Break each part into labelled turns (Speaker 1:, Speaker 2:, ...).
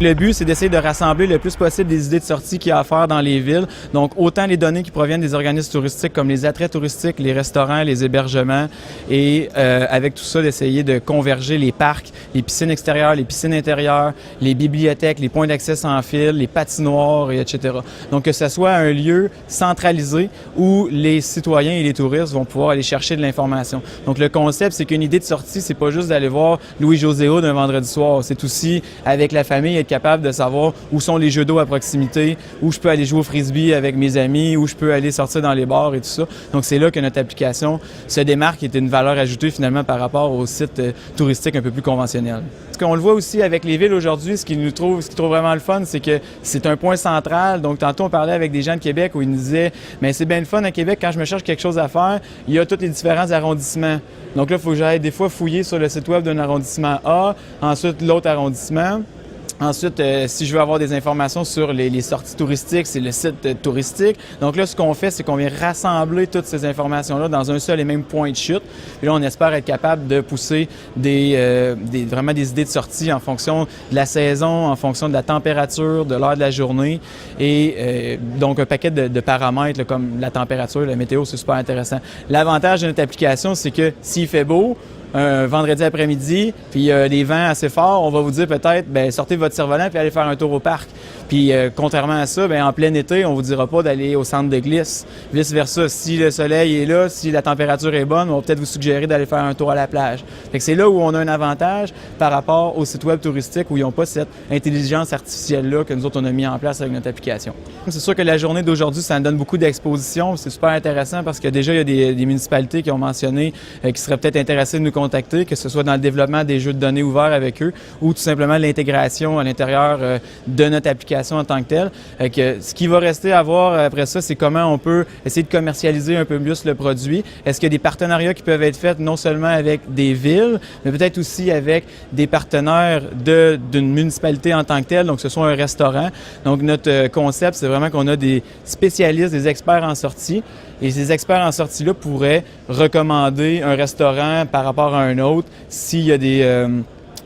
Speaker 1: Le but, c'est d'essayer de rassembler le plus possible des idées de sortie qu'il y a à faire dans les villes. Donc, autant les données qui proviennent des organismes touristiques comme les attraits touristiques, les restaurants, les hébergements, et avec tout ça, d'essayer de converger les parcs, les piscines extérieures, les piscines intérieures, les bibliothèques, les points d'accès sans fil, les patinoires, etc. Donc, que ce soit un lieu centralisé où les citoyens et les touristes vont pouvoir aller chercher de l'information. Donc, le concept, c'est qu'une idée de sortie, c'est pas juste d'aller voir Louis-José Hood un vendredi soir. C'est aussi, avec la famille, être capable de savoir où sont les jeux d'eau à proximité, où je peux aller jouer au frisbee avec mes amis, où je peux aller sortir dans les bars et tout ça. Donc, c'est là que notre application se démarque et est une valeur ajoutée finalement par rapport aux sites touristiques un peu plus conventionnels. Ce qu'on le voit aussi avec les villes aujourd'hui, ce qu'ils trouvent vraiment le fun, c'est que c'est un point central. Donc, tantôt, on parlait avec des gens de Québec où ils nous disaient « mais c'est bien le fun à Québec, quand je me cherche quelque chose à faire, il y a tous les différents arrondissements. Donc là, il faut que j'aille des fois fouiller sur le site web d'un arrondissement A, ensuite l'autre arrondissement. Ensuite, si je veux avoir des informations sur les sorties touristiques, c'est le site touristique. Donc là, ce qu'on fait, c'est qu'on vient rassembler toutes ces informations-là dans un seul et même point de chute. Puis là, on espère être capable de pousser vraiment des idées de sortie en fonction de la saison, en fonction de la température, de l'heure de la journée. Et donc, un paquet de paramètres là, comme la température, la météo, c'est super intéressant. L'avantage de notre application, c'est que s'il fait beau, un vendredi après-midi, puis il y a des vents assez forts, on va vous dire peut-être, bien, sortez votre cerf-volant puis allez faire un tour au parc. Puis, contrairement à ça, bien, en plein été, on vous dira pas d'aller au centre de glisse. Vice-versa, si le soleil est là, si la température est bonne, on va peut-être vous suggérer d'aller faire un tour à la plage. Fait que c'est là où on a un avantage par rapport aux sites web touristiques où ils n'ont pas cette intelligence artificielle-là que nous autres, on a mis en place avec notre application. C'est sûr que la journée d'aujourd'hui, ça nous donne beaucoup d'exposition. C'est super intéressant parce que déjà, il y a des municipalités qui ont mentionné qui seraient peut-être intéressées de nous contacter, que ce soit dans le développement des jeux de données ouverts avec eux ou tout simplement l'intégration à l'intérieur de notre application en tant que telle. Ce qui va rester à voir après ça, c'est comment on peut essayer de commercialiser un peu plus le produit. Est-ce qu'il y a des partenariats qui peuvent être faits non seulement avec des villes, mais peut-être aussi avec des partenaires d'une municipalité en tant que telle, donc que ce soit un restaurant. Donc notre concept, c'est vraiment qu'on a des spécialistes, des experts en sortie. Et ces experts en sortie-là pourraient recommander un restaurant par rapport à un autre s'il y a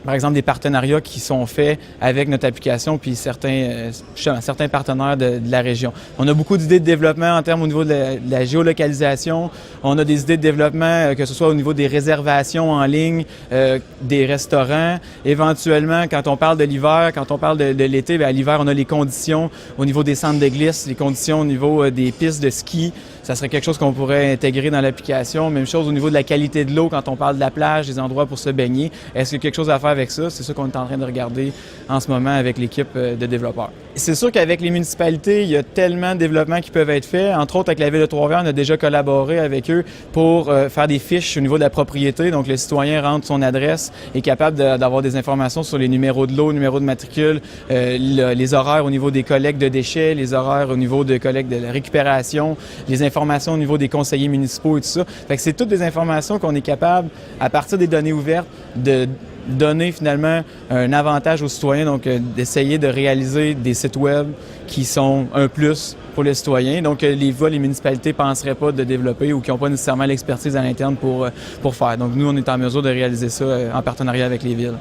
Speaker 1: par exemple, des partenariats qui sont faits avec notre application puis certains partenaires de la région. On a beaucoup d'idées de développement en termes au niveau de la géolocalisation. On a des idées de développement, que ce soit au niveau des réservations en ligne, des restaurants. Éventuellement, quand on parle de l'hiver, quand on parle de l'été, bien, à l'hiver, on a les conditions au niveau des centres de glisse, les conditions au niveau des pistes de ski. Ça serait quelque chose qu'on pourrait intégrer dans l'application. Même chose au niveau de la qualité de l'eau quand on parle de la plage, des endroits pour se baigner. Est-ce qu'il y a quelque chose à faire avec ça? C'est ça qu'on est en train de regarder en ce moment avec l'équipe de développeurs. C'est sûr qu'avec les municipalités, il y a tellement de développements qui peuvent être faits. Entre autres, avec la Ville de Trois-Rivières, on a déjà collaboré avec eux pour faire des fiches au niveau de la propriété. Donc, le citoyen rentre son adresse, est capable d'avoir des informations sur les numéros de l'eau, numéros de matricule, les horaires au niveau des collectes de déchets, les horaires au niveau de collecte de la récupération, les informations au niveau des conseillers municipaux et tout ça. Fait que c'est toutes des informations qu'on est capable, à partir des données ouvertes, de donner finalement un avantage aux citoyens, donc d'essayer de réaliser des sites web qui sont un plus pour les citoyens. Donc les municipalités ne penseraient pas de développer ou qui n'ont pas nécessairement l'expertise à l'interne pour faire. Donc nous, on est en mesure de réaliser ça en partenariat avec les villes.